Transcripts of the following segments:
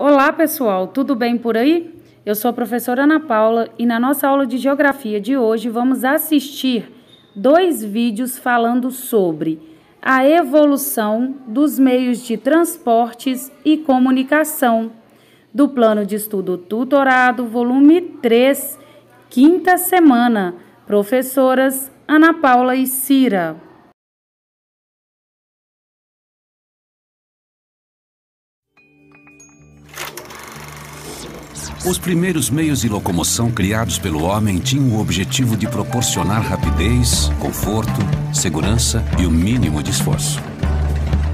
Olá pessoal, tudo bem por aí? Eu sou a professora Ana Paula e na nossa aula de Geografia de hoje vamos assistir 2 vídeos falando sobre a evolução dos meios de transportes e comunicação do Plano de Estudo Tutorado, volume 3, quinta semana, professoras Ana Paula e Cira. Os primeiros meios de locomoção criados pelo homem tinham o objetivo de proporcionar rapidez, conforto, segurança e o mínimo de esforço.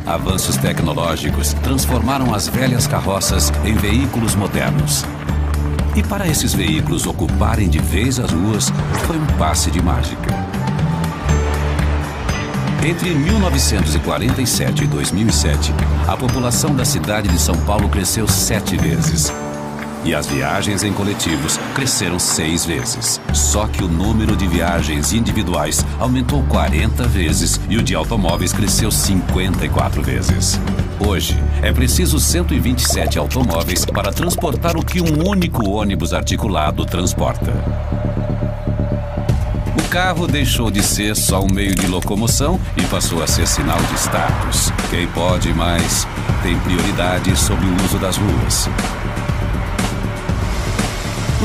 Avanços tecnológicos transformaram as velhas carroças em veículos modernos. E para esses veículos ocuparem de vez as ruas, foi um passe de mágica. Entre 1947 e 2007, a população da cidade de São Paulo cresceu 7 vezes. E as viagens em coletivos cresceram 6 vezes. Só que o número de viagens individuais aumentou 40 vezes e o de automóveis cresceu 54 vezes. Hoje, é preciso 127 automóveis para transportar o que um único ônibus articulado transporta. O carro deixou de ser só um meio de locomoção e passou a ser sinal de status. Quem pode mais tem prioridade sobre o uso das ruas.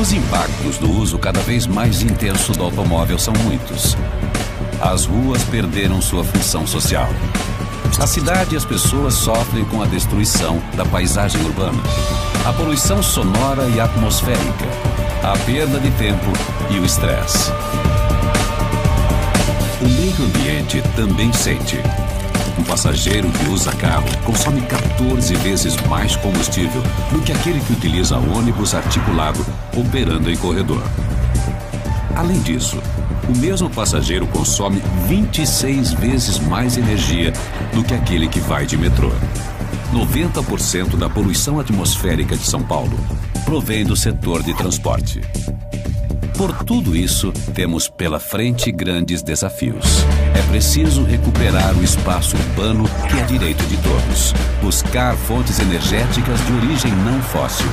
Os impactos do uso cada vez mais intenso do automóvel são muitos. As ruas perderam sua função social. A cidade e as pessoas sofrem com a destruição da paisagem urbana, a poluição sonora e atmosférica, a perda de tempo e o estresse. O meio ambiente também sente. Um passageiro que usa carro consome 14 vezes mais combustível do que aquele que utiliza ônibus articulado operando em corredor. Além disso, o mesmo passageiro consome 26 vezes mais energia do que aquele que vai de metrô. 90% da poluição atmosférica de São Paulo provém do setor de transporte. Por tudo isso, temos pela frente grandes desafios. É preciso recuperar o espaço urbano que é direito de todos. Buscar fontes energéticas de origem não fóssil.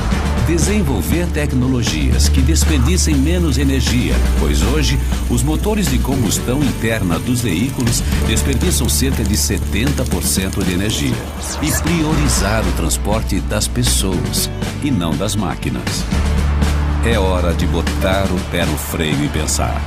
Desenvolver tecnologias que desperdicem menos energia, pois hoje os motores de combustão interna dos veículos desperdiçam cerca de 70% de energia. E priorizar o transporte das pessoas e não das máquinas. É hora de botar o pé no freio e pensar.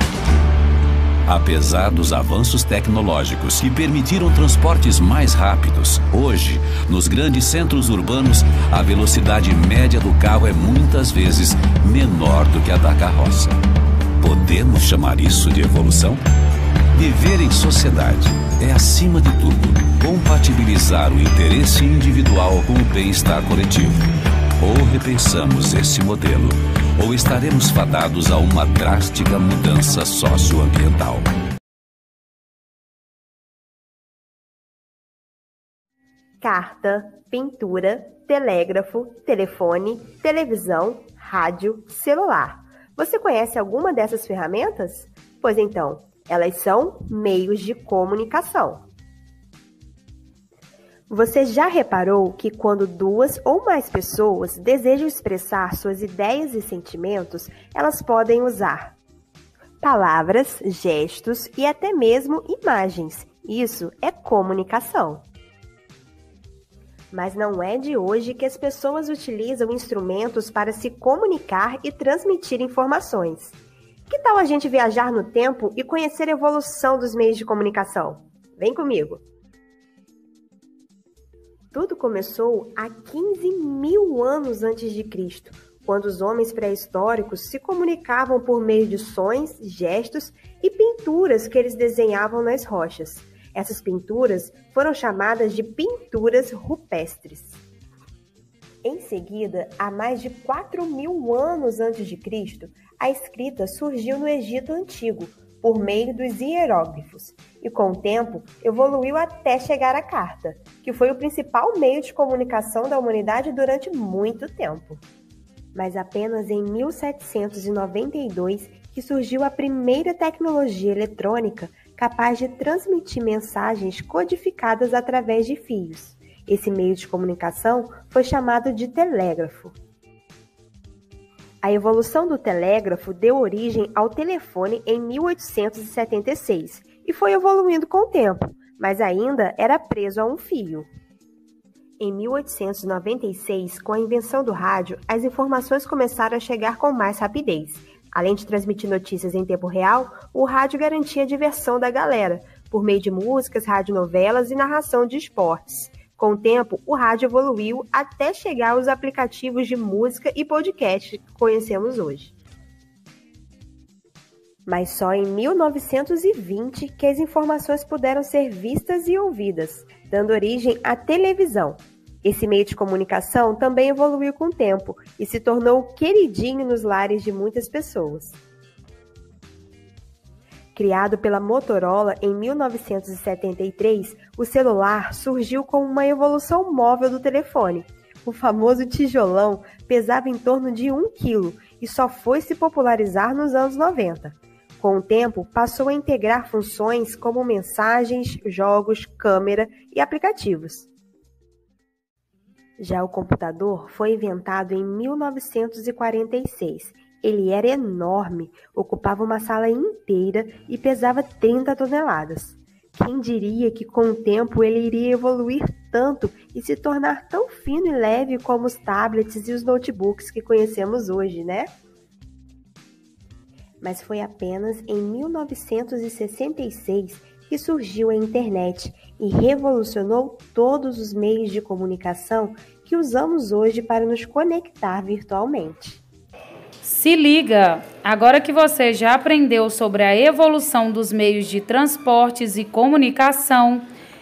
Apesar dos avanços tecnológicos que permitiram transportes mais rápidos, hoje, nos grandes centros urbanos, a velocidade média do carro é muitas vezes menor do que a da carroça. Podemos chamar isso de evolução? Viver em sociedade é, acima de tudo, compatibilizar o interesse individual com o bem-estar coletivo. Ou repensamos esse modelo, ou estaremos fadados a uma drástica mudança socioambiental. Carta, pintura, telégrafo, telefone, televisão, rádio, celular. Você conhece alguma dessas ferramentas? Pois então, elas são meios de comunicação. Você já reparou que quando 2 ou mais pessoas desejam expressar suas ideias e sentimentos, elas podem usar palavras, gestos e até mesmo imagens. Isso é comunicação. Mas não é de hoje que as pessoas utilizam instrumentos para se comunicar e transmitir informações. Que tal a gente viajar no tempo e conhecer a evolução dos meios de comunicação? Vem comigo! Tudo começou há 15.000 anos antes de Cristo, quando os homens pré-históricos se comunicavam por meio de sons, gestos e pinturas que eles desenhavam nas rochas. Essas pinturas foram chamadas de pinturas rupestres. Em seguida, há mais de 4.000 anos antes de Cristo, a escrita surgiu no Egito Antigo, por meio dos hieróglifos, e com o tempo evoluiu até chegar à carta, que foi o principal meio de comunicação da humanidade durante muito tempo. Mas apenas em 1792 que surgiu a primeira tecnologia eletrônica capaz de transmitir mensagens codificadas através de fios. Esse meio de comunicação foi chamado de telégrafo. A evolução do telégrafo deu origem ao telefone em 1876 e foi evoluindo com o tempo, mas ainda era preso a um fio. Em 1896, com a invenção do rádio, as informações começaram a chegar com mais rapidez. Além de transmitir notícias em tempo real, o rádio garantia a diversão da galera, por meio de músicas, radionovelas e narração de esportes. Com o tempo, o rádio evoluiu até chegar aos aplicativos de música e podcast que conhecemos hoje. Mas só em 1920 que as informações puderam ser vistas e ouvidas, dando origem à televisão. Esse meio de comunicação também evoluiu com o tempo e se tornou queridinho nos lares de muitas pessoas. Criado pela Motorola em 1973, o celular surgiu como uma evolução móvel do telefone. O famoso tijolão pesava em torno de 1 kg e só foi se popularizar nos anos 90. Com o tempo, passou a integrar funções como mensagens, jogos, câmera e aplicativos. Já o computador foi inventado em 1946. Ele era enorme, ocupava uma sala inteira e pesava 30 toneladas. Quem diria que com o tempo ele iria evoluir tanto e se tornar tão fino e leve como os tablets e os notebooks que conhecemos hoje, né? Mas foi apenas em 1966 que surgiu a internet e revolucionou todos os meios de comunicação que usamos hoje para nos conectar virtualmente. Se liga! Agora que você já aprendeu sobre a evolução dos meios de transportes e comunicação,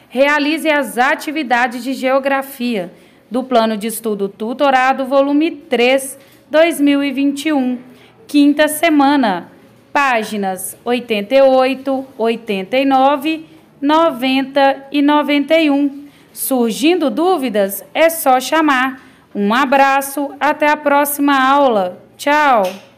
realize as atividades de geografia do Plano de Estudo Tutorado, volume 3, 2021, quinta semana, páginas 88, 89, 90 e 91. Surgindo dúvidas, é só chamar. Um abraço, até a próxima aula. Tchau!